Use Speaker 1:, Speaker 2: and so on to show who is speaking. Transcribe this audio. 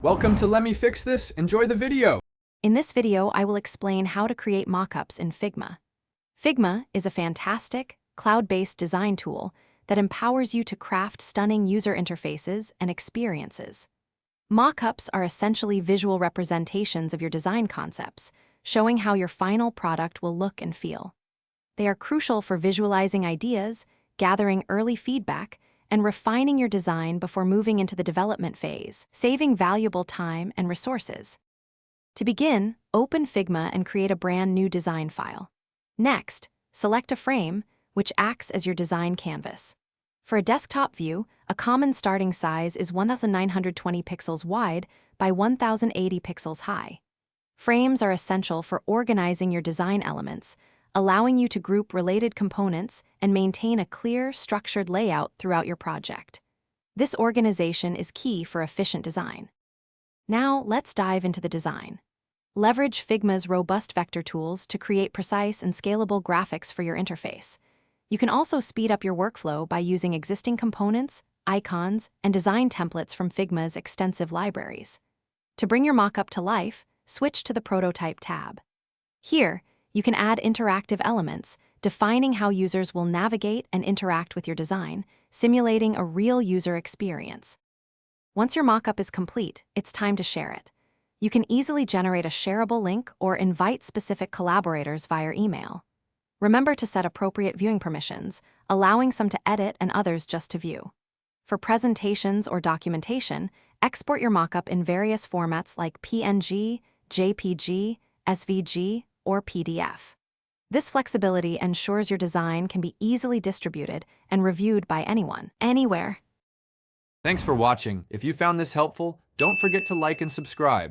Speaker 1: Welcome to Let Me Fix This. Enjoy the video.
Speaker 2: In this video, I will explain how to create mockups in Figma. Figma is a fantastic, cloud-based design tool that empowers you to craft stunning user interfaces and experiences. Mockups are essentially visual representations of your design concepts, showing how your final product will look and feel. They are crucial for visualizing ideas, gathering early feedback, and refining your design before moving into the development phase, saving valuable time and resources. To begin, open Figma and create a brand new design file. Next, select a frame, which acts as your design canvas. For a desktop view, a common starting size is 1920 pixels wide by 1080 pixels high. Frames are essential for organizing your design elements, allowing you to group related components and maintain a clear, structured layout throughout your project. This organization is key for efficient design. Now, let's dive into the design. Leverage Figma's robust vector tools to create precise and scalable graphics for your interface. You can also speed up your workflow by using existing components, icons, and design templates from Figma's extensive libraries. To bring your mockup to life, switch to the Prototype tab. Here, you can add interactive elements, defining how users will navigate and interact with your design, simulating a real user experience. Once your mockup is complete, it's time to share it. You can easily generate a shareable link or invite specific collaborators via email. Remember to set appropriate viewing permissions, allowing some to edit and others just to view. For presentations or documentation, export your mockup in various formats like PNG, JPG, SVG, or PDF. This flexibility ensures your design can be easily distributed and reviewed by anyone, anywhere.
Speaker 1: Thanks for watching. If you found this helpful, don't forget to like and subscribe.